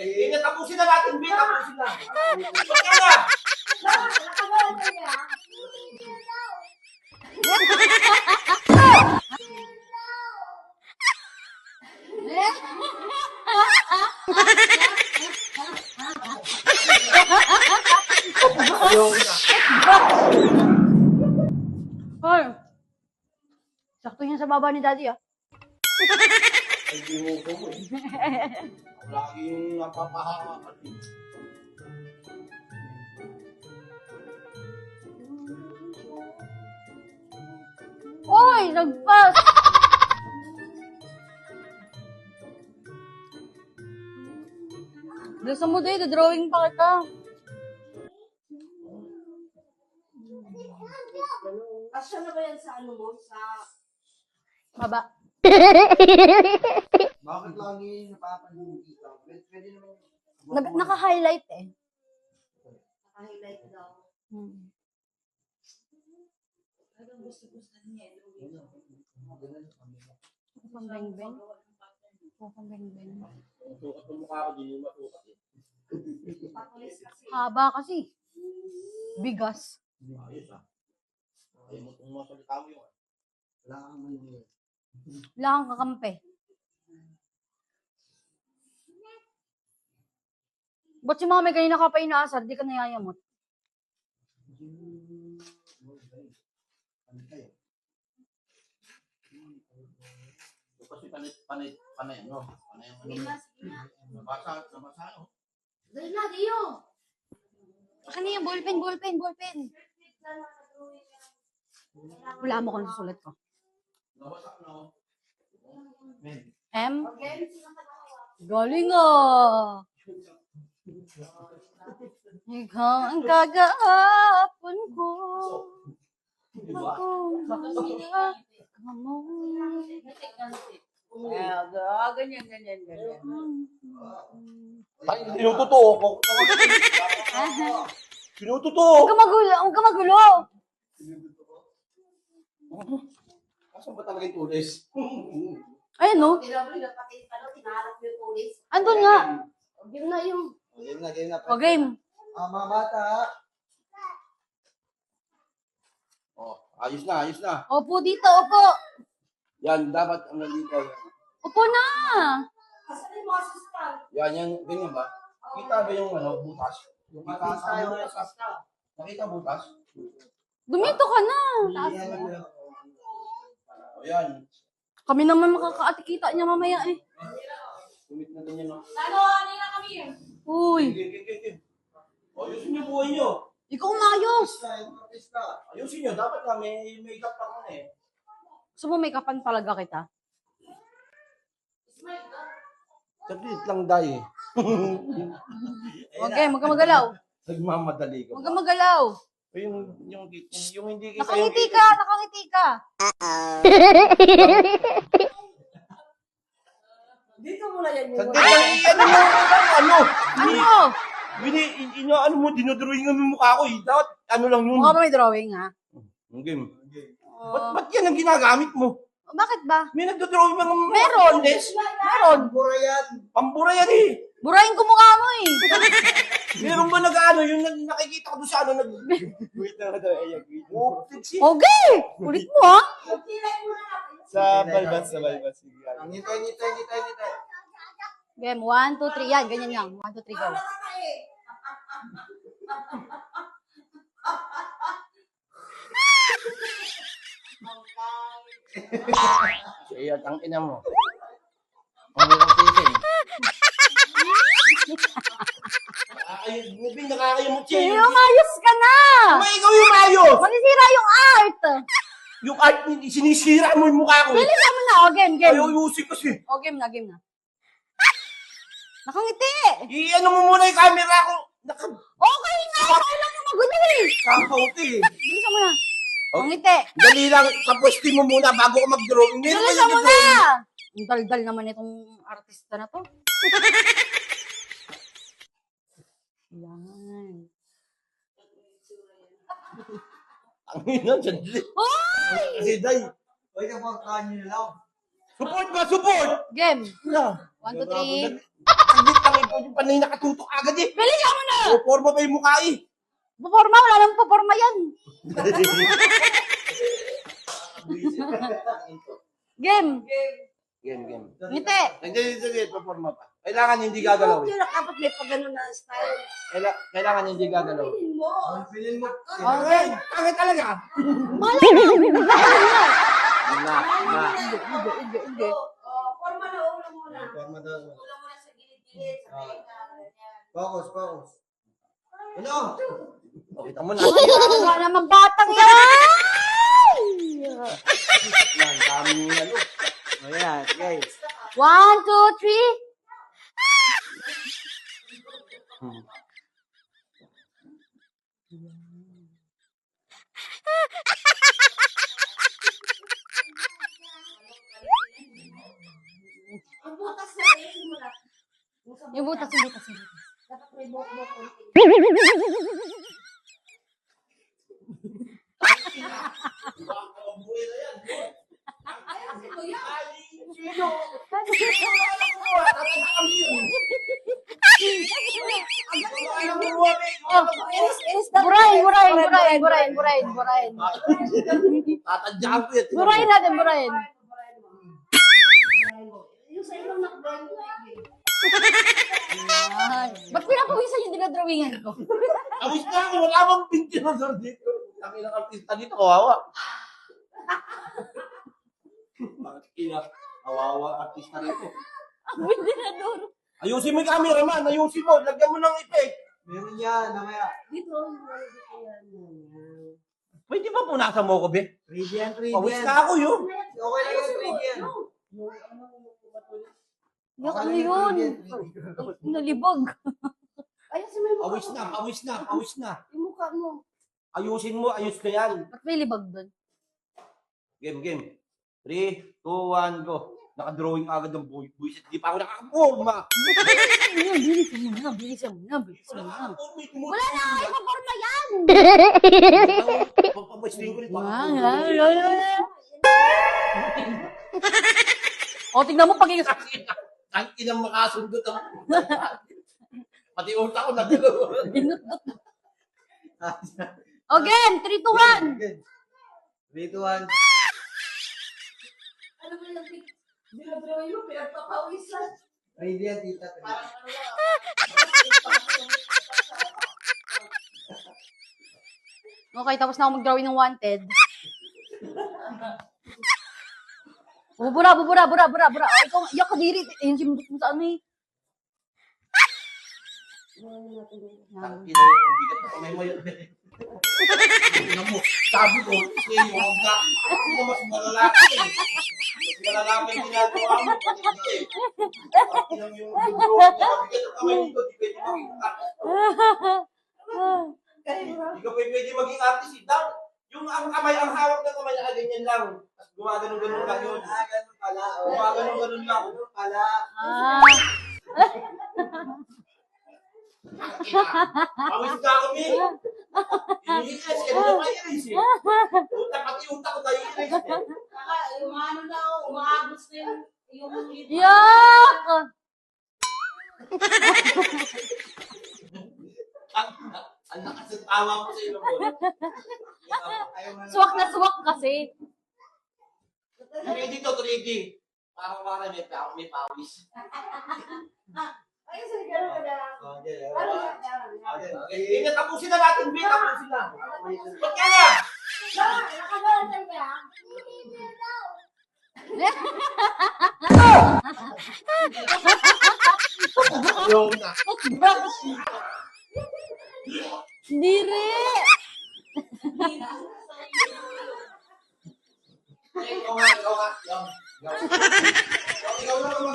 Hindi, tapusin na natin, Ben. Tapusin na. Okay na. Hoy! Sakto yan sa baba ni Daddy, ah. Ay, di mo ko mo. Lagi yung napapahakat. Hoy! Nagpas! Gusto mo din, drawing pa kita. Kasya na ba yan sa ano mo? Sa... Baba. Bakit lagi napapalugi ka? Pwede naman. Naka-highlight eh. Naka-highlight daw. Talagang gusto-gusto niya. Pang-beng-beng. Pang-beng-beng. Sukat ng mukha ko, di mo masukat eh. Patulis kasi. Haba kasi. Bigas. Ayos ah. Ay, mo itong masalita mo yun. Wala kang manili. Wala kang kakampi. Ba't si mami kanina ka pa inaasar, di ka nayayamot? Kasi panay, no? Panay ang Sige na, sige na. nabasa, no? Dahil na, Dio! Ano yung ballpen? Wala mo kung susulat ko. Nabasa, no? Men. M? Okay, sino ka nakawa? Galing ah! Ikaw ang kagahapon ko. Ganyan. Ay, tinutotoo ko. Tinutotoo. Huwag ka magulo! Kasan ba talaga yung tulis? Ayun no? Tinapos na pati, tinaharap mo yung pulis. Andun nga. Game na yung... Game na. O game. Mga bata. Oh, ayos na. Opo dito, opo. Yan, dapat ang nandito. Opo na. Asan yung mga assistant? Yan, ganyan ba? Kita ba yung butas? Yung butas tayo. Nakita butas? Dumito ka na. O yan. Kami naman makakaatikita niya mamaya eh. Kumit na ganyan, no? Ano na kami yun? Uy, Okay. Ayusin niyo buhay niyo. ikaw maayos. Ayusin niyo. Dapat nga may makeup pa ko eh. Gusto mo make-upan talaga kita? Saglit lang, Day. Okay, huwag ka magalaw. Nagmamadali ka Huwag ba? ka magalaw. Yung hindi kita Nakangiti ka. Dito muna yan yung... Saglit lang, Ano? ano mo, dinodrawing mo yung mukha ko eh. Dapat, ano lang yun. Mukha ba may drawing ha? Ang game. Ba't yan ang ginagamit mo? Bakit ba? May nagdodrawing mga Meron. Meron. Pambura yan eh. Burahin ko mukha mo eh. Meron ba nag-ano, yung nakikita ko doon sa ano, Wait na ito, Okay. Kulit mo ha? Sa balbas. Ngitay. Game, 1, 2, 3. Yan, ganyan lang. 1, 2, 3, go. Siya, ang ina mo. Ang hirap tisin. Nakakayamot siya. Sige, umayos ka na. Ikaw yung ayos! Masisira yung art. Yung art, sinisira mo yung mukha ko. Bilisan mo na. O, game. Ayaw iusik kasi. O, game na. Nakangiti. I-ano mo muna yung camera ko. Okay nga. Ikaw lang yung magulo eh. Kakauti eh. Bilisan mo na. Nakangiti. Dali lang, tapos mo muna bago ko mag-drawing. Bilisan mo na. Ang daldal naman itong artista na to. Yan. Ang ina, sandali. Hoy! Kasi day. Pwede po kanyo na lang. Support ba? Support! Game. Yeah. 1, 2, 3. Agit lang ito. Yung panay nakatutok agad eh. Bilisan mo na! Puporma pa yung mukha eh. Paporma, wala nang paporma yan. Game. Game. Ngiti. Sige, puporma pa. Kailangan hindi gagalaw eh. Yung dapat may pagano na style. Kailangan hindi gagalaw. Pinin mo. Okay. Kaya talaga. Malay na. Na. Hindi. Forma na ulo muna. Puporma daw. Ulo muna sa gilid-gilid. Sa ganyan. Focus. Ano? Kita mo na. Wala namang batang yan. Yan, dami ano. Ayan, guys. 1, 2, 3. Ang butas na rin muna. Yung butas. Dapat may buhok-buhok konti. Ayun si Kuya. Burahin. Tatadyakan ko yan. Burahin natin, burahin. Yung sa ilong nakbrain ko Ay. Ba't pinapawisan yung dinadrawingan ko? Awis na ako, wala bang pintinador dito. Ang ilang artista dito, kawawa. Bakit ina? Kawawa artista rito. Ang dinador. Ayusin mo yung cameraman, ayusin mo. Lagyan mo ng effect. Meron yan, namaya. dito. Dito yan. Pwede ba punasan mo ko, be? Radiant. Pawis na ako yun. Okay lang yung radiant. Yung ano yun? Nalibog. Ayun si may mukha Pawis mo. na. Yung mukha mo. Ayusin mo, ayos na yan. Ba't may libag doon? Game. 3, 2, 1, go. Naka-drawing agad ng buwisit. Di pa ako nakakaporma. Bilisan mo na. Wala Wala na, ipaporma yan! Papawisling ko ulit. O, tignan mo pag Ang inang makasundot ang... Pati utak ko nagalaw. binutdot. O, game! 3, 2, 1! 3, 2, 1. Ano ba yung dinadrawing mo? Pinagpapawisan. Radiant, tita. Parang ano lang. Okay, tapos na ako mag-drawing ng wanted. Bubura. O, ikaw, yak ka diri. Ayun, simbot mo sa ano eh. Ang ina yung bigat na kamay mo yun. Ina mo, sabi ko, sige, huwag na. Ako mas malalaki eh. Mas malalaki yung ginagawa mo. Ang ina mo yung bigat na kamay mo, di pwede makita. Hindi ka pwede maging artist. Yung ang kamay, ang hawak ng kamay na ganyan lang. Tapos gumagano-ganon lang yun. Ganun pala. Gumagano-ganon lang. Ganun pala. Pawis ka kami. Iniinis, kanina pa iris eh. Pati utak ko tayo iris eh. Saka, yung ano na, umaabot na yung Yak! Ang lakas ng tawa ko sa ilo mo. Suwak na suwak kasi. Ready to 3D. Parang may pawis. Ayun, sige, gano'n ka na. Okay. Ano yan? Okay, tapusin na natin, B. Tapusin na. Ba't kaya? Nakagalan ka. Ayaw na. Diri! Ikaw nga. Ikaw na mag